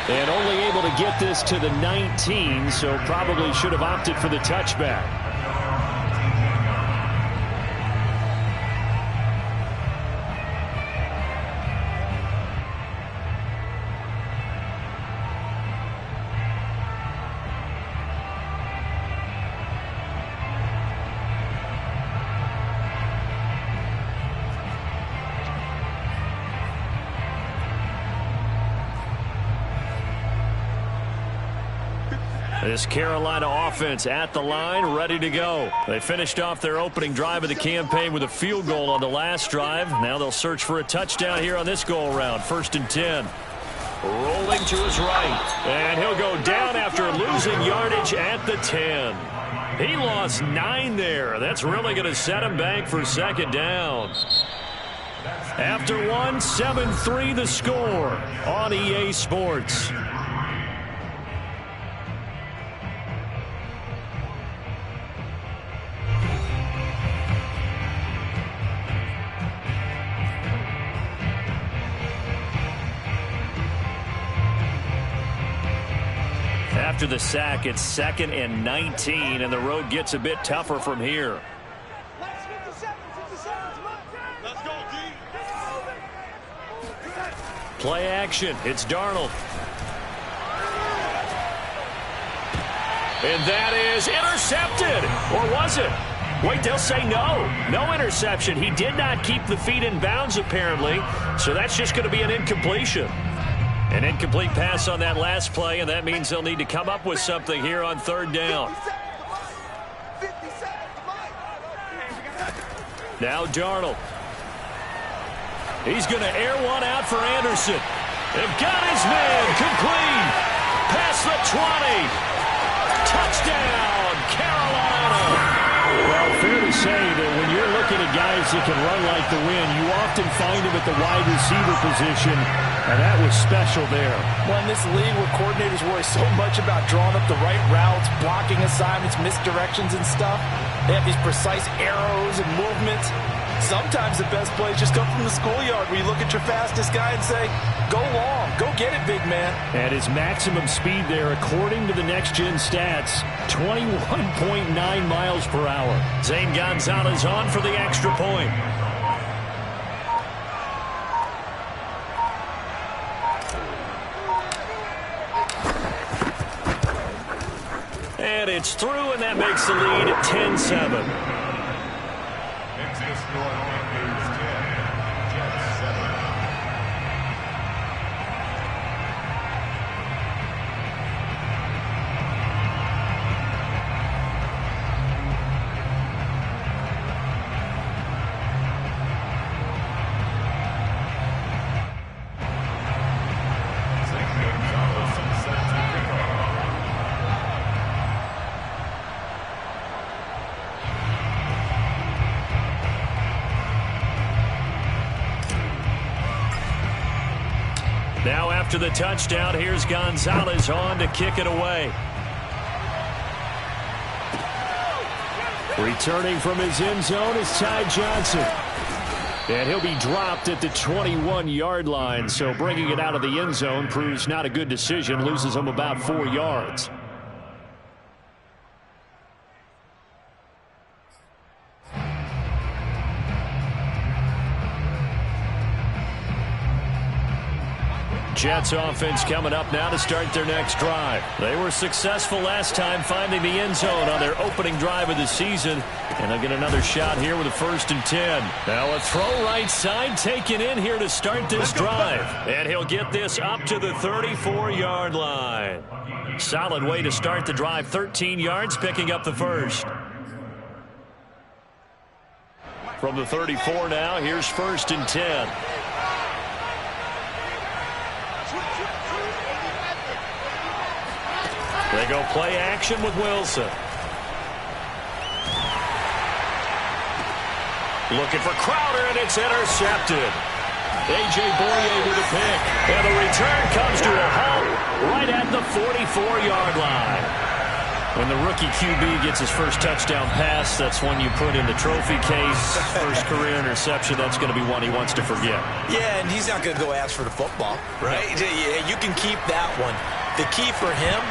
And only able to get this to the 19, so probably should have opted for the touchback. This Carolina offense at the line, ready to go. They finished off their opening drive of the campaign with a field goal on the last drive. Now they'll search for a touchdown here on this go-around. 1st and 10. Rolling to his right. And he'll go down after losing yardage at the 10. He lost 9 there. That's really going to set him back for 2nd down. After one, 7-3 the score on EA Sports. After the sack, it's 2nd and 19, and the road gets a bit tougher from here. Play action. It's Darnold. And that is intercepted. Or was it? Wait, they'll say no. No interception. He did not keep the feet in bounds, apparently, so that's just going to be an incompletion. An incomplete pass on that last play, and that means they'll need to come up with something here on 3rd down. Now Darnold. He's going to air one out for Anderson. They've got his man complete. Past the 20. Touchdown, Carolina. Well, fair to say that when you're looking at guys that can run like the wind, you often find them at the wide receiver position, and that was special there. Well, in this league where coordinators worry so much about drawing up the right routes, blocking assignments, misdirections and stuff, they have these precise arrows and movements. Sometimes the best plays just come from the schoolyard where you look at your fastest guy and say, go long, go get it, big man. And his maximum speed there, according to the next-gen stats, 21.9 miles per hour. Zane Gonzalez on for the extra point. And it's through, and that makes the lead 10-7. Now after the touchdown, here's Gonzalez on to kick it away. Returning from his end zone is Ty Johnson. And he'll be dropped at the 21-yard line, so bringing it out of the end zone proves not a good decision, loses him about 4 yards. Jets offense coming up now to start their next drive. They were successful last time finding the end zone on their opening drive of the season. And they'll get another shot here with a 1st and 10. Now a throw right side taken in here to start this drive. And he'll get this up to the 34-yard line. Solid way to start the drive. 13 yards, picking up the first. From the 34 now, here's 1st and 10. They go play action with Wilson. Looking for Crowder, and it's intercepted. A.J. Boye with a pick. And the return comes to a halt right at the 44-yard line. When the rookie QB gets his first touchdown pass, that's one you put in the trophy case. First career interception, that's going to be one he wants to forget. Yeah, and he's not going to go ask for the football, right? Yeah, you can keep that one. The key for him,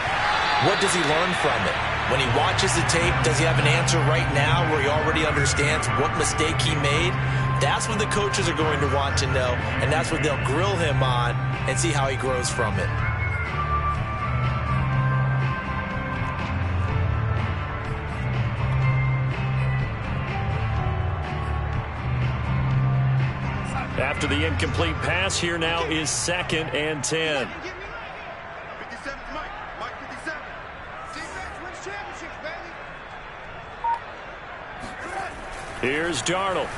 what does he learn from it? When he watches the tape, does he have an answer right now where he already understands what mistake he made? That's what the coaches are going to want to know, and that's what they'll grill him on and see how he grows from it. After the incomplete pass, here now is 2nd and 10. Here's Darnold.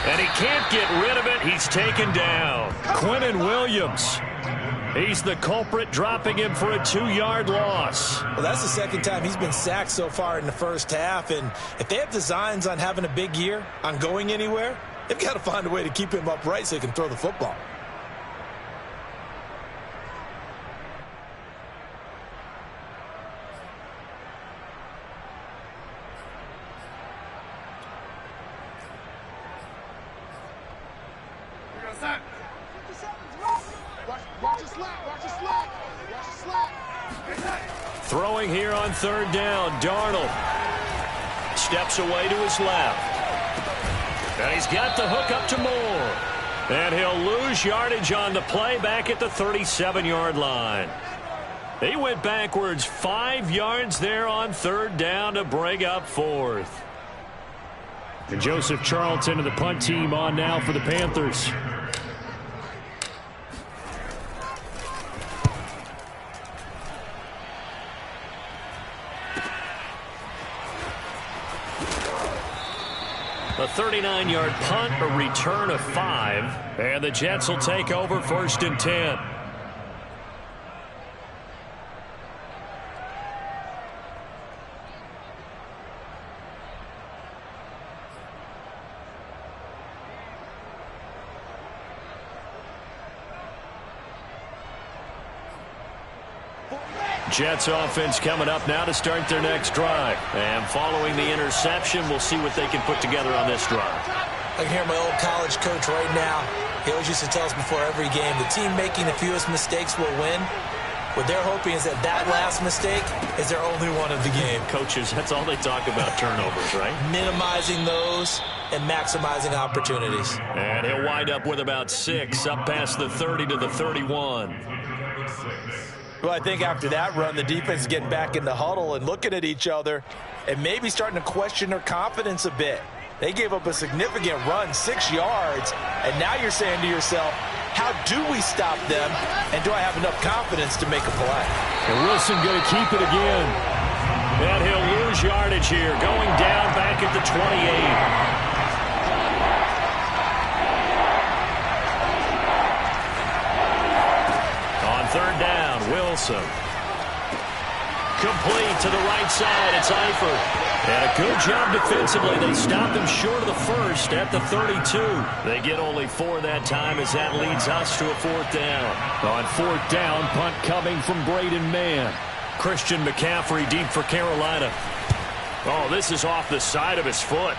And he can't get rid of it. He's taken down. Quinnen Williams. He's the culprit, dropping him for a 2-yard loss. Well, that's the second time he's been sacked so far in the first half. And if they have designs on having a big year, on going anywhere, they've got to find a way to keep him upright so he can throw the football. Throwing here on 3rd down, Darnold steps away to his left. And he's got the hook up to Moore. And he'll lose yardage on the play back at the 37-yard line. He went backwards 5 yards there on 3rd down to bring up 4th. And Joseph Charlton and the punt team on now for the Panthers. A 39-yard punt, a return of 5. And the Jets will take over 1st and 10. Jets offense coming up now to start their next drive. And following the interception, we'll see what they can put together on this drive. I can hear my old college coach right now. He always used to tell us before every game, the team making the fewest mistakes will win. What they're hoping is that that last mistake is their only one of the game. Coaches, that's all they talk about, turnovers, right? Minimizing those and maximizing opportunities. And he'll wind up with about 6, up past the 30 to the 31. Well, I think after that run, the defense is getting back in the huddle and looking at each other and maybe starting to question their confidence a bit. They gave up a significant run, 6 yards, and now you're saying to yourself, how do we stop them, and do I have enough confidence to make a play? And Wilson going to keep it again. And he'll lose yardage here, going down back at the 28. On 3rd down, Wilson. Complete to the right side. It's Eifert. And a good job defensively. They stop him short of the first at the 32. They get only 4 that time as that leads us to a 4th down. On 4th down, punt coming from Braden Mann. Christian McCaffrey deep for Carolina. Oh, this is off the side of his foot.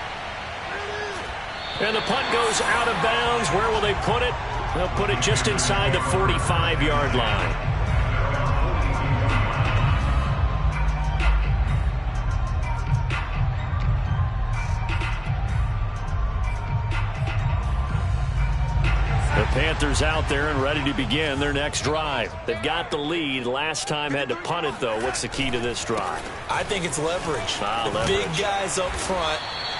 And the punt goes out of bounds. Where will they put it? They'll put it just inside the 45-yard line. The Panthers out there and ready to begin their next drive. They've got the lead. Last time had to punt it, though. What's the key to this drive? I think it's leverage. Leverage. Big guys up front.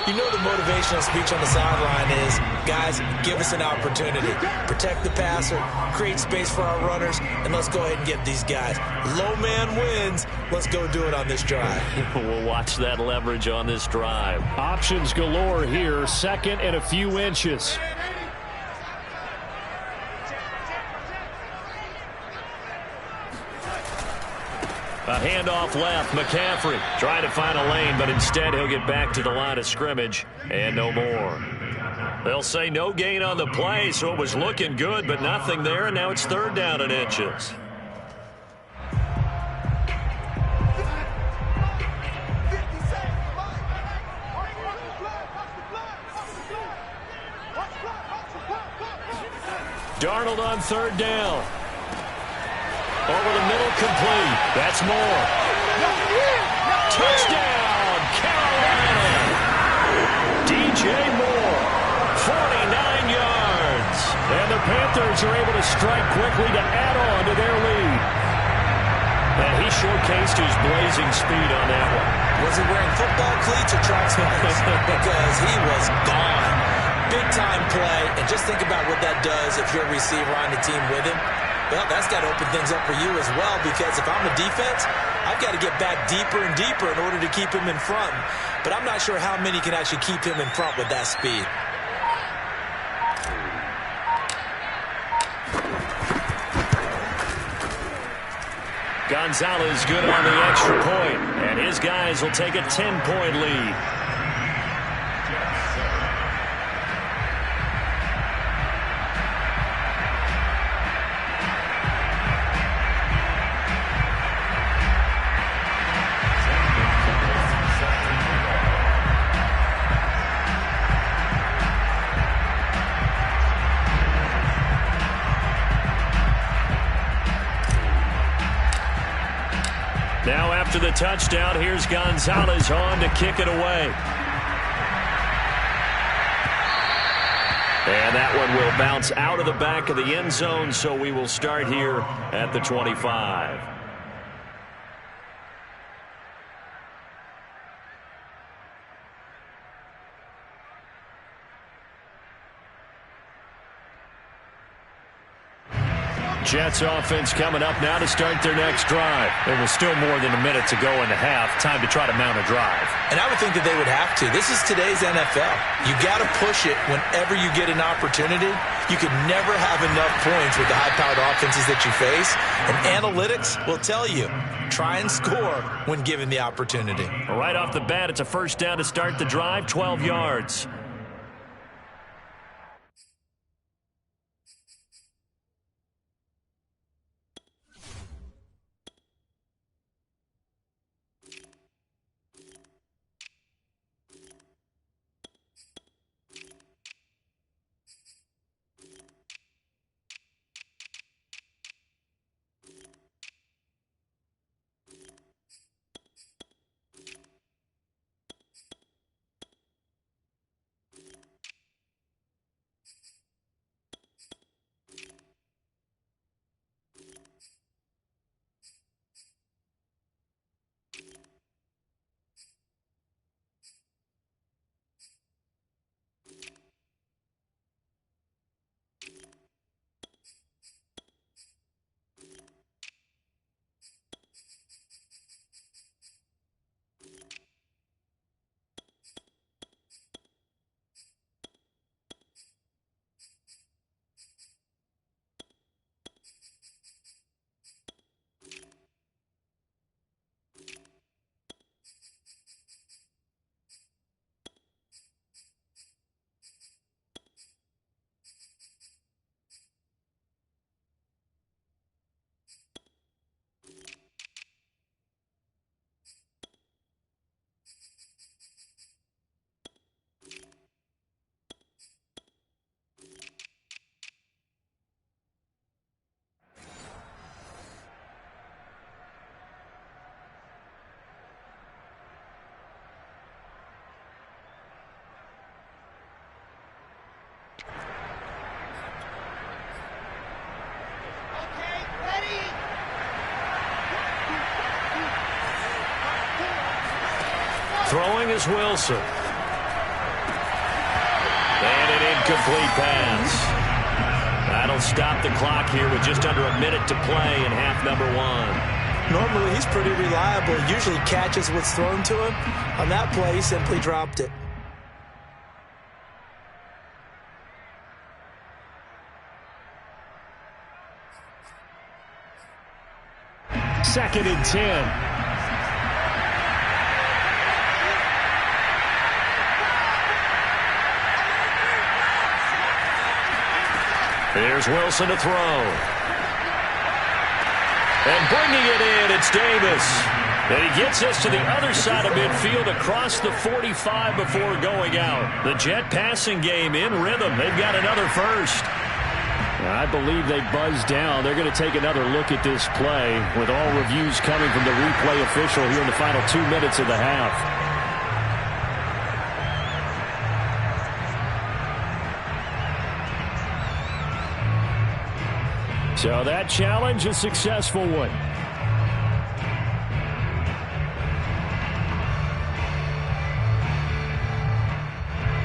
You know the motivational speech on the sideline is, guys, give us an opportunity. Protect the passer, create space for our runners, and let's go ahead and get these guys. Low man wins. Let's go do it on this drive. We'll watch that leverage on this drive. Options galore here. 2nd and a few inches. A handoff left. McCaffrey trying to find a lane, but instead he'll get back to the line of scrimmage and no more. They'll say no gain on the play, so it was looking good, but nothing there, and now it's 3rd down and inches. Darnold on third down. Over the middle, complete. That's Moore. Touchdown, Carolina. DJ Moore, 49 yards. And the Panthers are able to strike quickly to add on to their lead. And he showcased his blazing speed on that one. Was he wearing football cleats or track spikes? Because he was gone. Big-time play. And just think about what that does if you're a receiver on the team with him. Well, that's got to open things up for you as well, because if I'm a defense, I've got to get back deeper and deeper in order to keep him in front. But I'm not sure how many can actually keep him in front with that speed. Gonzalez good on the extra point, and his guys will take a 10-point lead. Now after the touchdown, here's Gonzalez on to kick it away. And that one will bounce out of the back of the end zone, so we will start here at the 25. Jets offense coming up now to start their next drive. There was still more than a minute to go in the half. Time to try to mount a drive. And I would think that they would have to. This is today's NFL. You got to push it whenever you get an opportunity. You could never have enough points with the high-powered offenses that you face. And analytics will tell you, try and score when given the opportunity. Right off the bat, it's a first down to start the drive, 12 yards. Throwing is Wilson. And an incomplete pass. That'll stop the clock here with just under a minute to play in half number one. Normally, he's pretty reliable. Usually catches what's thrown to him. On that play, he simply dropped it. Second and 10. Here's Wilson to throw. And bringing it in, it's Davis. And he gets us to the other side of midfield across the 45 before going out. The Jet passing game in rhythm. They've got another first. I believe they buzzed down. They're going to take another look at this play with all reviews coming from the replay official here in the final 2 minutes of the half. So that challenge, a successful one.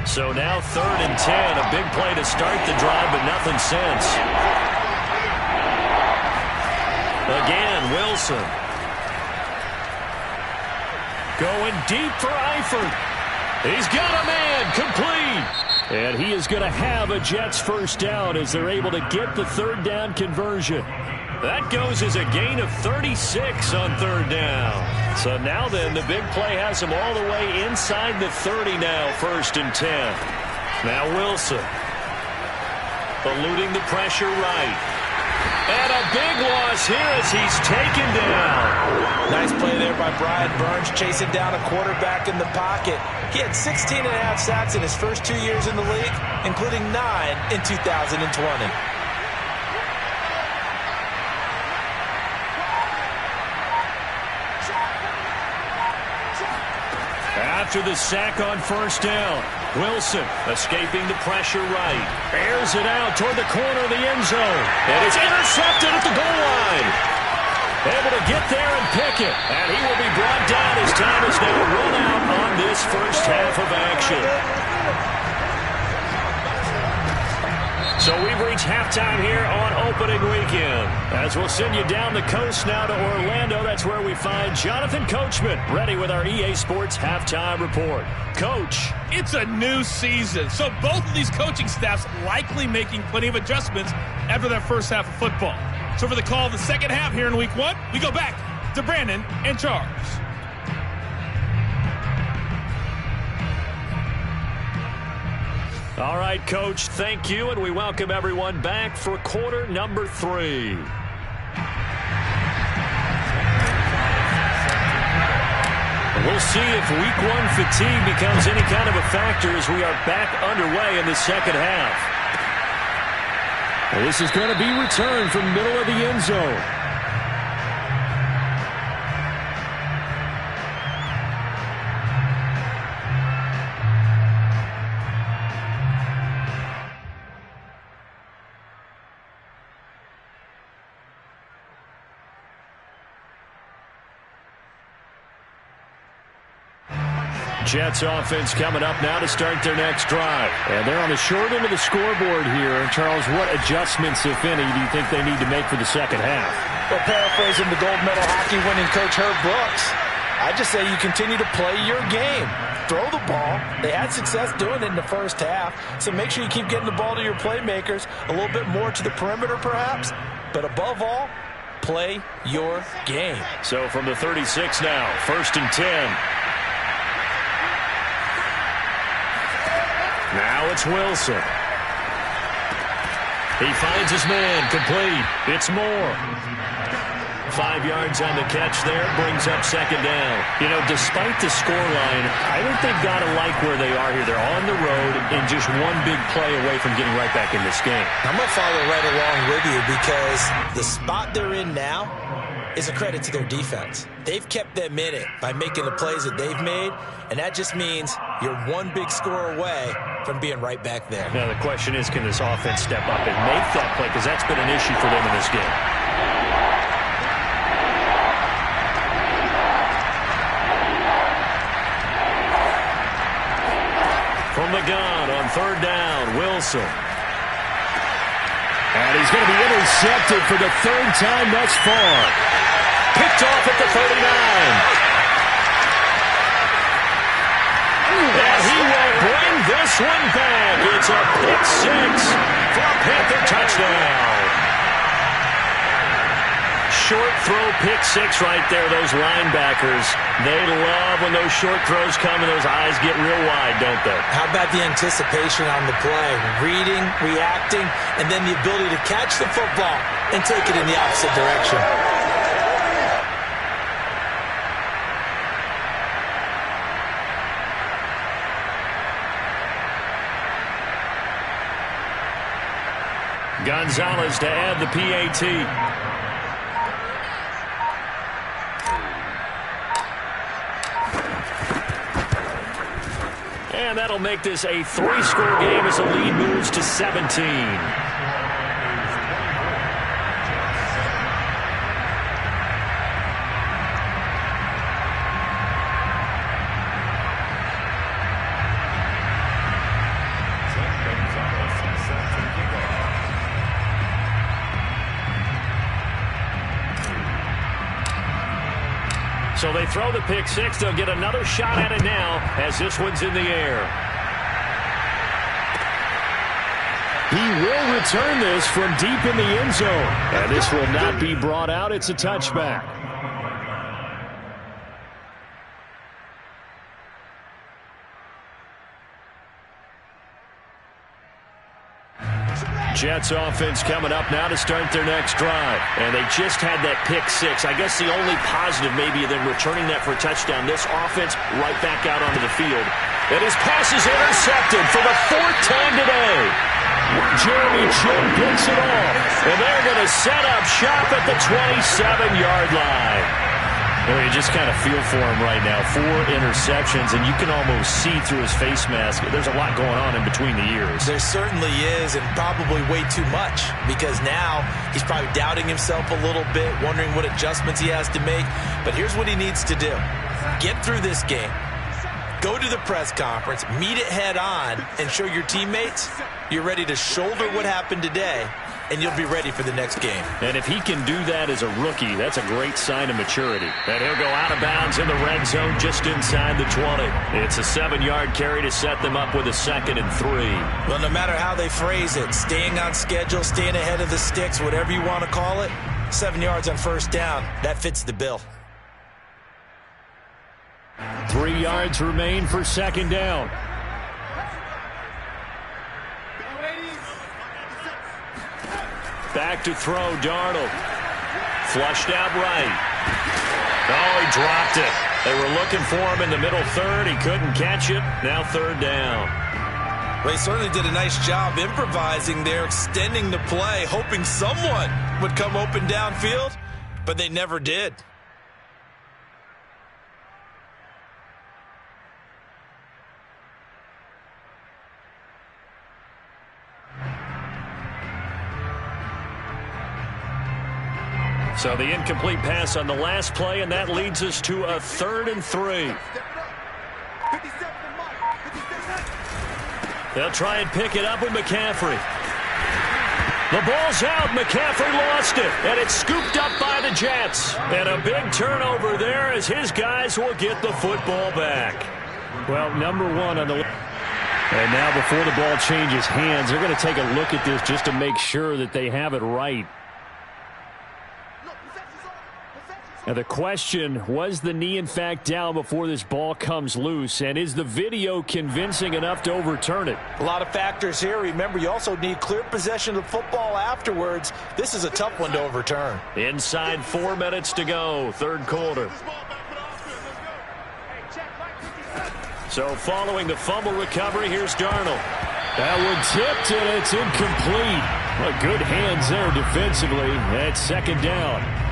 So now 3rd and 10. A big play to start the drive, but nothing since. Again, Wilson. Going deep for Eifert. He's got a man. Complete. And he is going to have a Jets first down as they're able to get the 3rd down conversion. That goes as a gain of 36 on 3rd down. So now then, the big play has him all the way inside the 30 now, 1st and 10. Now Wilson. Eluding the pressure right. And a big loss here as he's taken down. Nice play there by Brian Burns, chasing down a quarterback in the pocket. He had 16.5 sacks in his first 2 years in the league, including 9 in 2020. After the sack on 1st down, Wilson escaping the pressure right. Airs it out toward the corner of the end zone. And it's intercepted at the goal line. Able to get there and pick it. And he will be brought down as time is now run out on this first half of action. So we've reached halftime here on opening weekend. As we'll send you down the coast now to Orlando, that's where we find Jonathan Coachman ready with our EA Sports Halftime Report. Coach. It's a new season, so both of these coaching staffs likely making plenty of adjustments after their first half of football. So for the call of the second half here in Week 1, we go back to Brandon and Charles. All right, Coach, thank you, and we welcome everyone back for quarter number 3. We'll see if Week 1 fatigue becomes any kind of a factor as we are back underway in the second half. This is going to be returned from middle of the end zone. Jets offense coming up now to start their next drive. And they're on the short end of the scoreboard here. Charles, what adjustments, if any, do you think they need to make for the second half? Well, paraphrasing the gold medal hockey winning coach Herb Brooks, I just say you continue to play your game. Throw the ball. They had success doing it in the first half, so make sure you keep getting the ball to your playmakers, a little bit more to the perimeter perhaps, but above all, play your game. So from the 36 now, 1st and 10. Now it's Wilson. He finds his man, complete. It's Moore. 5 yards on the catch there, brings up 2nd down. You know, despite the scoreline, I think they've got to like where they are here. They're on the road and just one big play away from getting right back in this game. I'm going to follow right along with you because the spot they're in now is a credit to their defense. They've kept them in it by making the plays that they've made, and that just means you're one big score away from being right back there. Now the question is, can this offense step up and make that play? Because that's been an issue for them in this game. From the gun on 3rd down, Wilson. And he's going to be intercepted for the 3rd time thus far. Picked off at the 39. And he will bring this one back. It's a pick 6 for a Panther touchdown. Short throw pick 6 right there. Those linebackers, they love when those short throws come and those eyes get real wide, don't they? How about the anticipation on the play? Reading, reacting, and then the ability to catch the football and take it in the opposite direction. Gonzalez to add the PAT. And that'll make this a 3-score game as the lead moves to 17. So they throw the pick six. They'll get another shot at it now as this one's in the air. He will return this from deep in the end zone. And this will not be brought out. It's a touchback. Jets offense coming up now to start their next drive. And they just had that pick six. I guess the only positive maybe of them returning that for a touchdown. This offense right back out onto the field. And his pass is intercepted for the 4th time today. Jeremy Chin picks it off. And they're going to set up shop at the 27-yard line. Well, you just kind of feel for him right now. 4 interceptions, and you can almost see through his face mask. There's a lot going on in between the ears. There certainly is, and probably way too much, because now he's probably doubting himself a little bit, wondering what adjustments he has to make. But here's what he needs to do. Get through this game. Go to the press conference, meet it head on, and show your teammates you're ready to shoulder what happened today, and you'll be ready for the next game. And if he can do that as a rookie, that's a great sign of maturity. And he'll go out of bounds in the red zone just inside the 20. It's a 7-yard carry to set them up with a 2nd and 3. Well, no matter how they phrase it, staying on schedule, staying ahead of the sticks, whatever you want to call it, 7 yards on first down, that fits the bill. 3 yards remain for 2nd down. Back to throw, Darnold. Flushed out right. Oh, he dropped it. They were looking for him in the middle third. He couldn't catch it. Now 3rd down. Well, he certainly did a nice job improvising there, extending the play, hoping someone would come open downfield, but they never did. So the incomplete pass on the last play, and that leads us to a 3rd and 3. They'll try and pick it up with McCaffrey. The ball's out. McCaffrey lost it, and it's scooped up by the Jets. And a big turnover there as his guys will get the football back. Well, number 1 on the list. And now before the ball changes hands, they're going to take a look at this just to make sure that they have it right. Now the question, was the knee in fact down before this ball comes loose? And is the video convincing enough to overturn it? A lot of factors here. Remember, you also need clear possession of the football afterwards. This is a tough one to overturn. Inside 4 minutes to go, 3rd quarter. So following the fumble recovery, here's Darnold. That one tipped, and it's incomplete. Well, good hands there defensively. That's 2nd down.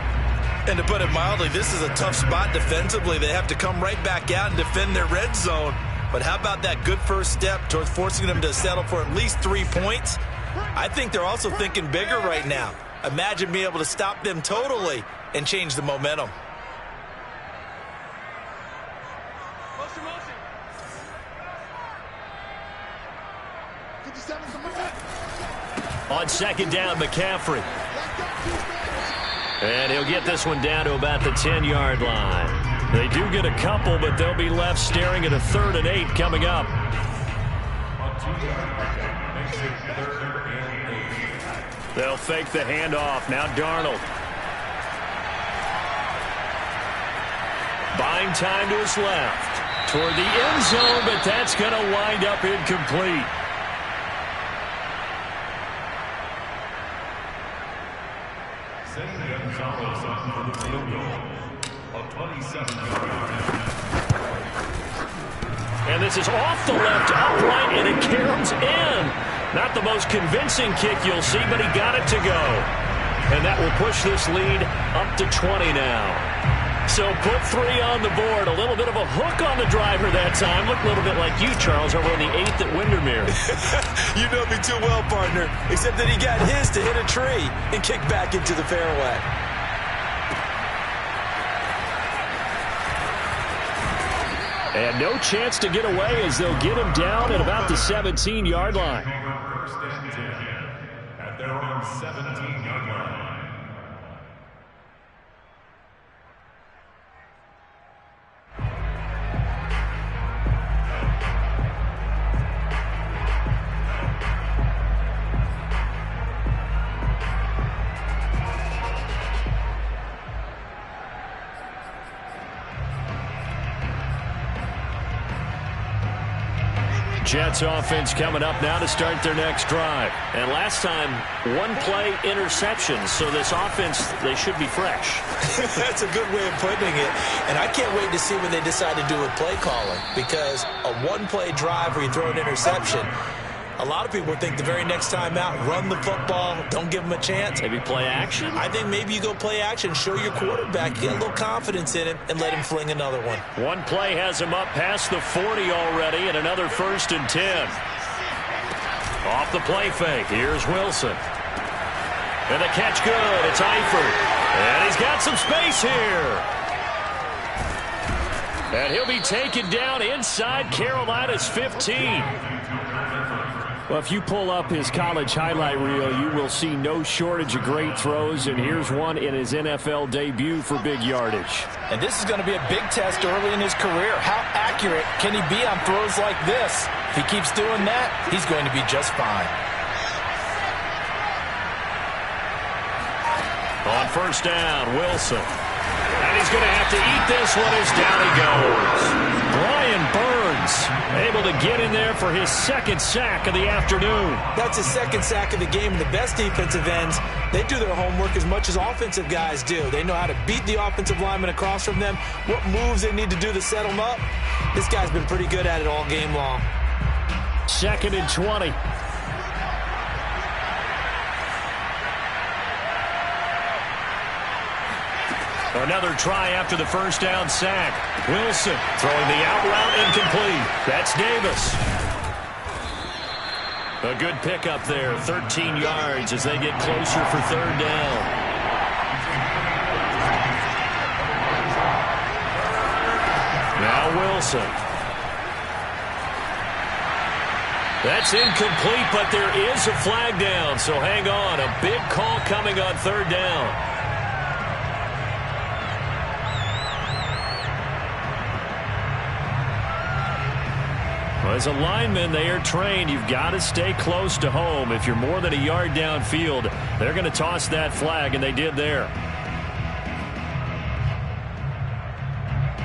And to put it mildly, this is a tough spot defensively. They have to come right back out and defend their red zone. But how about that good first step towards forcing them to settle for at least 3 points? I think they're also thinking bigger right now. Imagine being able to stop them totally and change the momentum. On 2nd down, McCaffrey. And he'll get this one down to about the 10-yard line. They do get a couple, but they'll be left staring at a 3rd and 8 coming up. They'll fake the handoff. Now Darnold. Buying time to his left. Toward the end zone, but that's going to wind up incomplete. And this is off the left upright, and it caroms in. Not the most convincing kick you'll see, but he got it to go. And that will push this lead up to 20 now. So put 3 on the board. A little bit of a hook on the driver that time. Looked a little bit like you, Charles, over on the 8th at Windermere. You know me too well, partner. Except that he got his to hit a tree and kick back into the fairway. And no chance to get away as they'll get him down at about the 17-yard line. First and 10 at their own 17-yard line. Jets offense coming up now to start their next drive. And last time, 1-play interceptions. So this offense, they should be fresh. That's a good way of putting it. And I can't wait to see what they decide to do with play calling. Because a 1-play drive where you throw an interception, a lot of people think the very next time out, run the football, don't give them a chance. Maybe play action? I think maybe you go play action, show your quarterback, get a little confidence in him, and let him fling another one. 1 play has him up past the 40 already, and another 1st and 10. Off the play fake, here's Wilson. And the catch good, it's Eifert. And he's got some space here. And he'll be taken down inside Carolina's 15. Well, if you pull up his college highlight reel, you will see no shortage of great throws, and here's one in his NFL debut for big yardage. And this is going to be a big test early in his career. How accurate can he be on throws like this? If he keeps doing that, he's going to be just fine. On 1st down, Wilson. And he's going to have to eat this one as down he goes. Brian Burns able to get in there for his 2nd sack of the afternoon. That's his 2nd sack of the game. And the best defensive ends, they do their homework as much as offensive guys do. They know how to beat the offensive lineman across from them, what moves they need to do to set them up. This guy's been pretty good at it all game long. 2nd and 20. Another try after the 1st down sack. Wilson throwing the out route incomplete. That's Davis. A good pickup there, 13 yards as they get closer for 3rd down. Now Wilson. That's incomplete, but there is a flag down, so hang on. A big call coming on 3rd down. As a lineman, they are trained. You've got to stay close to home. If you're more than a yard downfield, they're going to toss that flag, and they did there.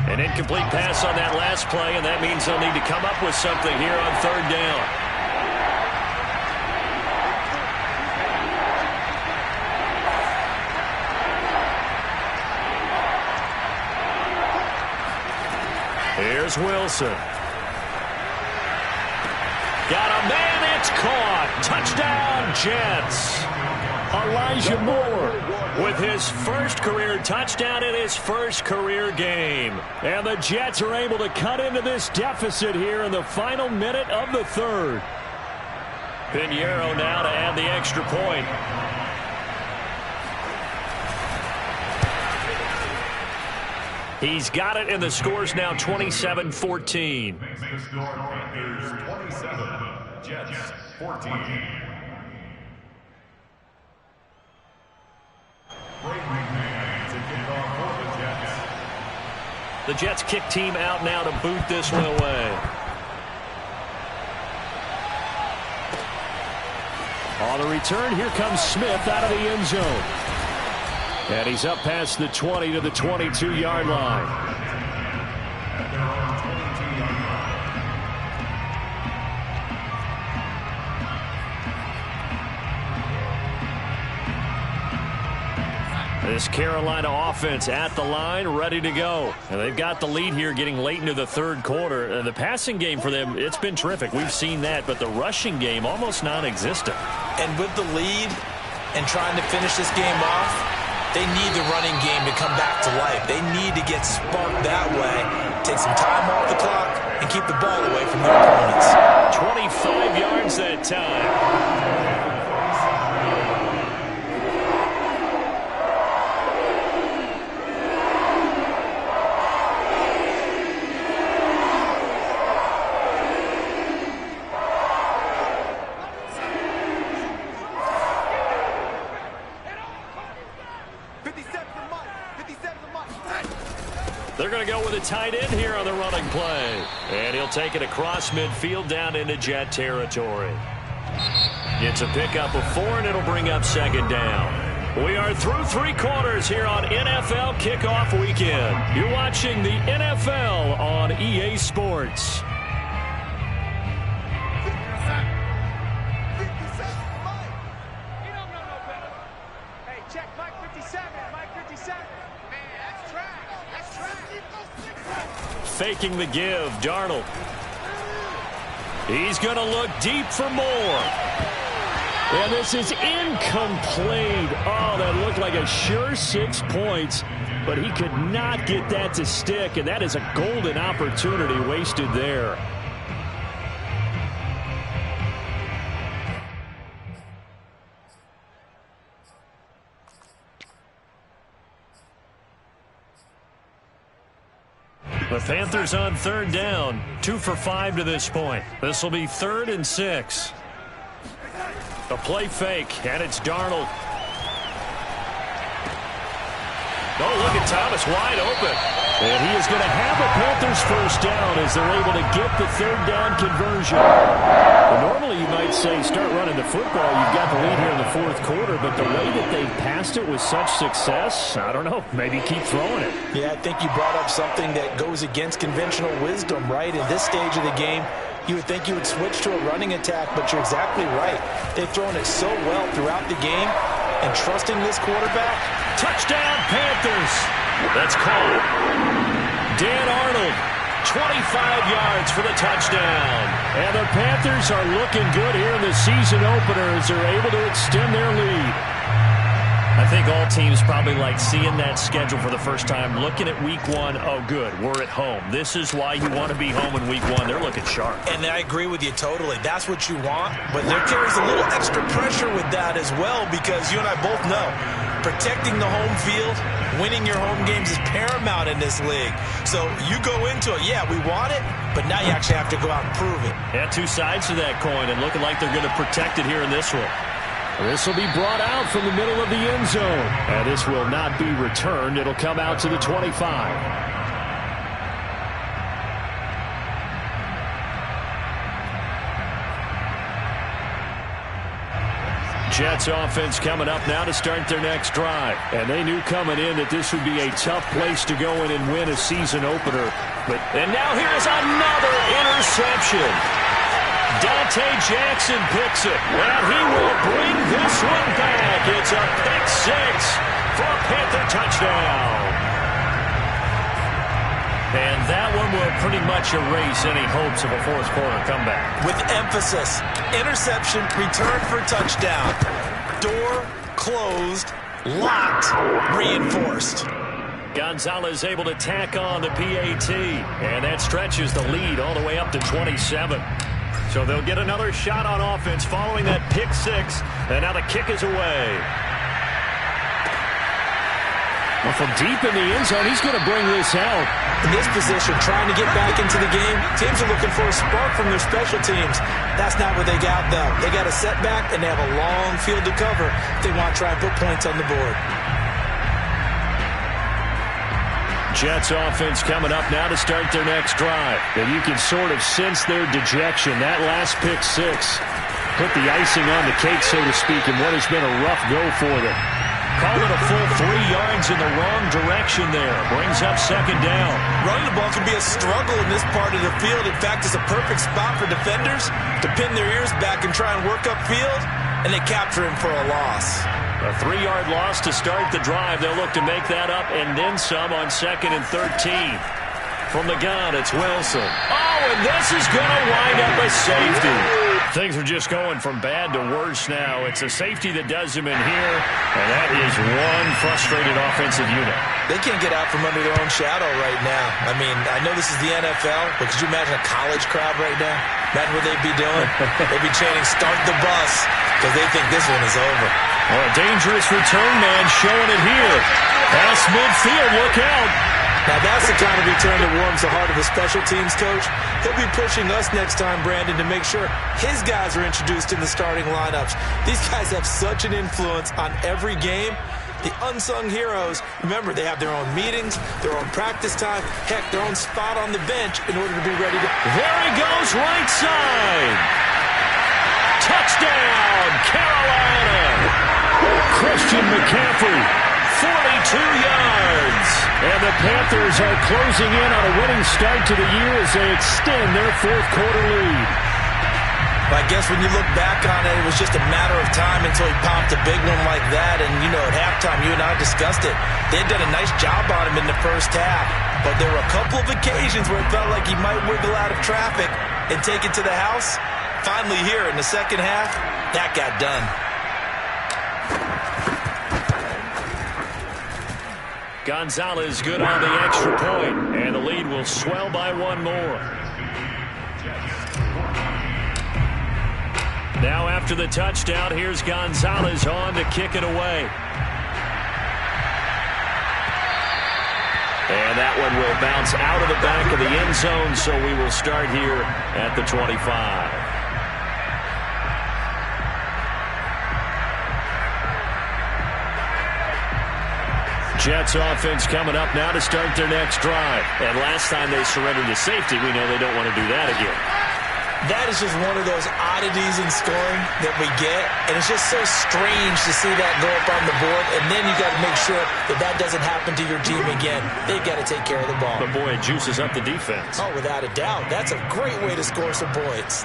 An incomplete pass on that last play, and that means they'll need to come up with something here on 3rd down. Here's Wilson. Got a man, it's caught. Touchdown, Jets. Elijah Moore with his 1st career touchdown in his 1st career game. And the Jets are able to cut into this deficit here in the final minute of the 3rd. Pinheiro now to add the extra point. He's got it, and the score's now 27-14. Makes the score Panthers 27, Jets 14. The Jets kick team out now to boot this one away. On the return, here comes Smith out of the end zone. And he's up past the 20 to the 22-yard line. This Carolina offense at the line, ready to go. And they've got the lead here getting late into the third quarter. The passing game for them, it's been terrific. We've seen that, but the rushing game almost non-existent. And with the lead and trying to finish this game off, they need the running game to come back to life. They need to get sparked that way, take some time off the clock, and keep the ball away from their opponents. 25 yards that time. They're going to go with a tight end here on the running play. And he'll take it across midfield down into Jet territory. It's a pickup of 4, and it'll bring up second down. We are through 3 quarters here on NFL Kickoff Weekend. You're watching the NFL on EA Sports. Faking the give, Darnold. He's going to look deep for more. And this is incomplete. Oh, that looked like a sure 6 points, but he could not get that to stick, and that is a golden opportunity wasted there. The Panthers on third down, 2 for 5 to this point. This will be 3rd and 6. A play fake, and it's Darnold. Oh, look at Thomas wide open. And he is going to have a Panthers first down as they're able to get the 3rd down conversion. Well, normally you might say start running the football. You've got the lead here in the 4th quarter, but the way that they passed it with such success, I don't know, maybe keep throwing it. Yeah, I think you brought up something that goes against conventional wisdom, right? In this stage of the game, you would think you would switch to a running attack, but you're exactly right. They've thrown it so well throughout the game, and trusting this quarterback. Touchdown, Panthers. That's called. Dan Arnold, 25 yards for the touchdown. And the Panthers are looking good here in the season opener as they're able to extend their lead. I think all teams probably like seeing that schedule for the first time, looking at week 1. Oh, good, we're at home. This is why you want to be home in week 1. They're looking sharp. And I agree with you totally. That's what you want, but there carries a little extra pressure with that as well, because you and I both know protecting the home field, winning your home games is paramount in this league. So you go into it, yeah, we want it, but now you actually have to go out and prove it. Yeah, 2 sides to that coin, and looking like they're going to protect it here in this one. This will be brought out from the middle of the end zone. And this will not be returned. It'll come out to the 25. Jets offense coming up now to start their next drive. And they knew coming in that this would be a tough place to go in and win a season opener. And now here's another interception. Dante Jackson picks it, and he will bring this one back. It's a pick 6 for a Panther touchdown. And that one will pretty much erase any hopes of a 4th quarter comeback. With emphasis, interception, return for touchdown. Door closed, locked, reinforced. Gonzalez able to tack on the PAT, and that stretches the lead all the way up to 27. So they'll get another shot on offense following that pick 6, and now the kick is away. Well, from deep in the end zone, he's going to bring this out. In this position, trying to get back into the game, teams are looking for a spark from their special teams. That's not what they got, though. They got a setback, and they have a long field to cover if they want to try and put points on the board. Jets offense coming up now to start their next drive. And you can sort of sense their dejection. That last pick 6 put the icing on the cake, so to speak, in what has been a rough go for them. Call it a full 3 yards in the wrong direction there. Brings up second down. Running the ball can be a struggle in this part of the field. In fact, it's a perfect spot for defenders to pin their ears back and try and work upfield, and they capture him for a loss. A 3-yard loss to start the drive. They'll look to make that up and then some on 2nd and 13. From the gun, it's Wilson. Oh, and this is going to wind up a safety. Things are just going from bad to worse now. It's a safety that does them in here, and that is one frustrated offensive unit. They can't get out from under their own shadow right now. I mean, I know this is the NFL, but could you imagine a college crowd right now? Imagine what they'd be doing. They'd be chanting, "Start the bus," because they think this one is over. Oh, a dangerous return man showing it here. Pass midfield, look out. Now that's the kind of return that warms the heart of a special teams coach. He'll be pushing us next time, Brandon, to make sure his guys are introduced in the starting lineups. These guys have such an influence on every game. The unsung heroes, remember, they have their own meetings, their own practice time, heck, their own spot on the bench in order to be ready to... There he goes, right side. Touchdown, Carolina. Christian McCaffrey, 42 yards. And the Panthers are closing in on a winning start to the year as they extend their 4th quarter lead. I guess when you look back on it, it was just a matter of time until he popped a big one like that. And, you know, at halftime, you and I discussed it. They'd done a nice job on him in the first half. But there were a couple of occasions where it felt like he might wiggle out of traffic and take it to the house. Finally here in the second half, that got done. Gonzalez good on the extra point, and the lead will swell by one more. Now after the touchdown, here's Gonzalez on to kick it away. And that one will bounce out of the back of the end zone, so we will start here at the 25. Jets offense coming up now to start their next drive. And last time they surrendered to safety, we know they don't want to do that again. That is just one of those oddities in scoring that we get. And it's just so strange to see that go up on the board. And then you got to make sure that that doesn't happen to your team again. They've got to take care of the ball. But boy, it juices up the defense. Oh, without a doubt. That's a great way to score some points.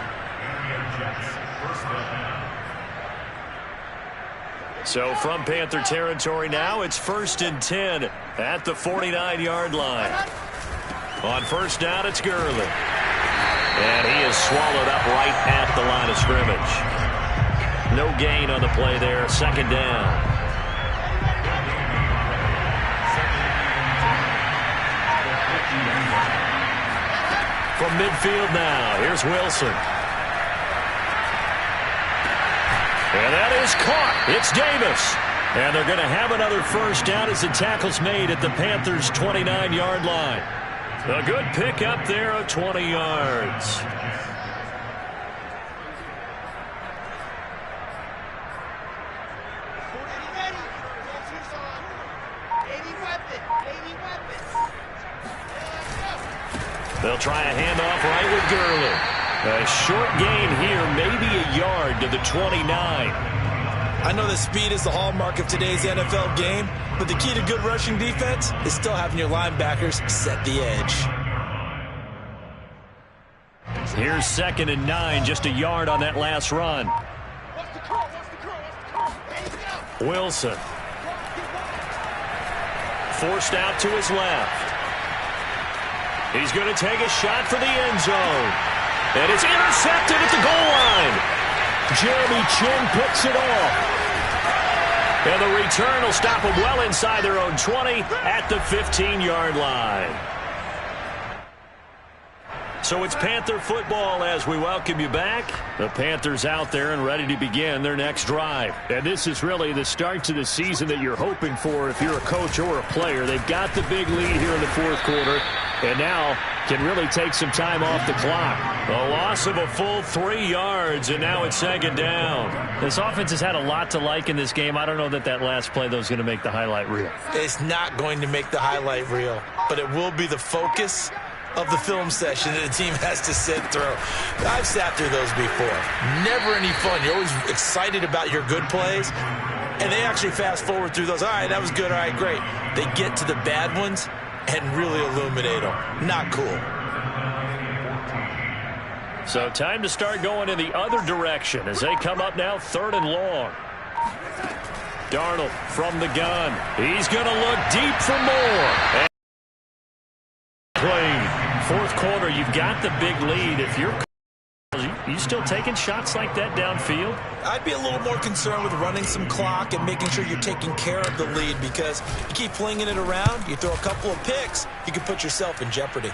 So from Panther territory now, it's 1st and 10 at the 49-yard line. On first down, it's Gurley. And he is swallowed up right at the line of scrimmage. No gain on the play there, 2nd down. From midfield now, here's Wilson. And that is caught. It's Davis. And they're going to have another first down as the tackle's made at the Panthers' 29-yard line. A good pick up there of 20 yards. They'll try a handoff right with Gurley. A short gain here, maybe a yard to the 29. I know that speed is the hallmark of today's NFL game, but the key to good rushing defense is still having your linebackers set the edge. Here's 2nd and 9, just a yard on that last run. Wilson. Forced out to his left. He's going to take a shot for the end zone. And it's intercepted at the goal line. Jeremy Chin picks it off. And the return will stop them well inside their own 20 at the 15-yard line. So it's Panther football as we welcome you back. The Panthers out there and ready to begin their next drive. And this is really the start to the season that you're hoping for if you're a coach or a player. They've got the big lead here in the 4th quarter and now can really take some time off the clock. A loss of a full 3 yards, and now it's 2nd down. This offense has had a lot to like in this game. I don't know that last play, though, is going to make the highlight reel. It's not going to make the highlight reel, but it will be the focus of the film session that the team has to sit through. I've sat through those before. Never any fun. You're always excited about your good plays, and they actually fast forward through those. All right, that was good. All right, great. They get to the bad ones and really illuminate them. Not cool. So time to start going in the other direction as they come up now 3rd and long. Darnold from the gun. He's going to look deep for more. And played. Fourth quarter, you've got the big lead. If you're you still taking shots like that downfield? I'd be a little more concerned with running some clock and making sure you're taking care of the lead, because you keep flinging it around, you throw a couple of picks, you can put yourself in jeopardy.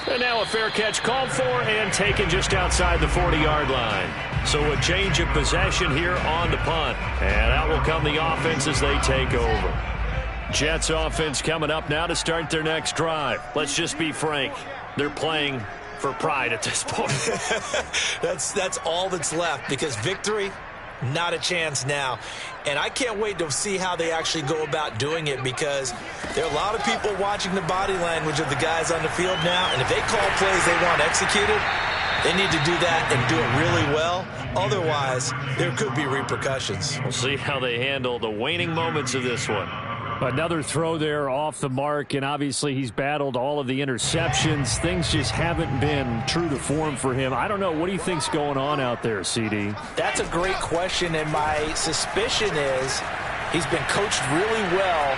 And now a fair catch called for and taken just outside the 40-yard line. So a change of possession here on the punt. And out will come the offense as they take over. Jets offense coming up now to start their next drive. Let's just be frank. They're playing for pride at this point. That's all that's left, because victory, not a chance now. And I can't wait to see how they actually go about doing it, because there are a lot of people watching the body language of the guys on the field now, and if they call plays they want executed, they need to do that and do it really well. Otherwise, there could be repercussions. We'll see how they handle the waning moments of this one. Another throw there off the mark, and obviously he's battled all of the interceptions. Things just haven't been true to form for him. I don't know. What do you think's going on out there, CD? That's a great question, and my suspicion is he's been coached really well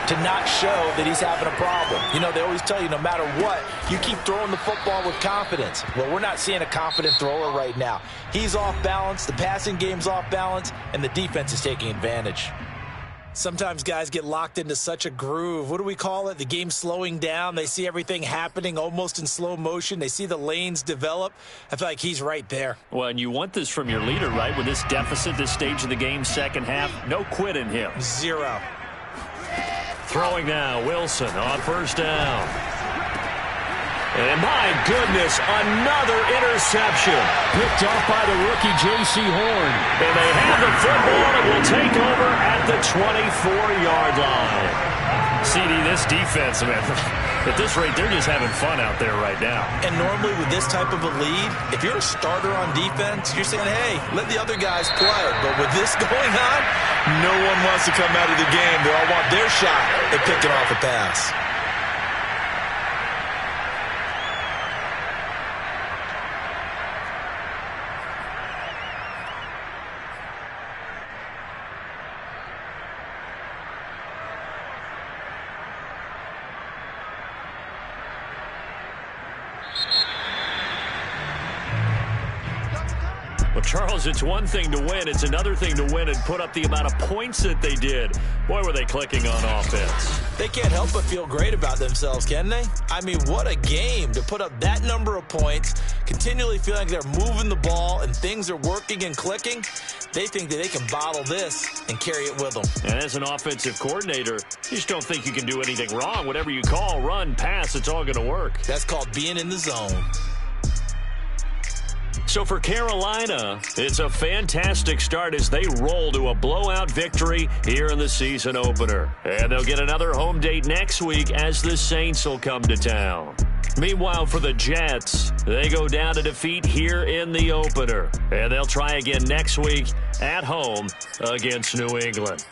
to not show that he's having a problem. You know, they always tell you no matter what, you keep throwing the football with confidence. Well, we're not seeing a confident thrower right now. He's off balance, the passing game's off balance, and the defense is taking advantage. Sometimes guys get locked into such a groove. What do we call it? The game's slowing down. They see everything happening almost in slow motion. They see the lanes develop. I feel like he's right there. Well, and you want this from your leader, right? With this deficit, this stage of the game, second half, no quit in him. Zero. Throwing now, Wilson on first down. And my goodness, another interception. Picked off by the rookie J.C. Horn. And they have the football and will take over at the 24-yard line. CD, this defense, man, at this rate, they're just having fun out there right now. And normally with this type of a lead, if you're a starter on defense, you're saying, hey, let the other guys play. But with this going on, no one wants to come out of the game. They all want their shot at picking off a pass. Well, Charles, it's one thing to win. It's another thing to win and put up the amount of points that they did. Boy, were they clicking on offense. They can't help but feel great about themselves, can they? I mean, what a game to put up that number of points, continually feeling like they're moving the ball and things are working and clicking. They think that they can bottle this and carry it with them. And as an offensive coordinator, you just don't think you can do anything wrong. Whatever you call, run, pass, it's all going to work. That's called being in the zone. So for Carolina, it's a fantastic start as they roll to a blowout victory here in the season opener. And they'll get another home date next week as the Saints will come to town. Meanwhile, for the Jets, they go down to defeat here in the opener. And they'll try again next week at home against New England.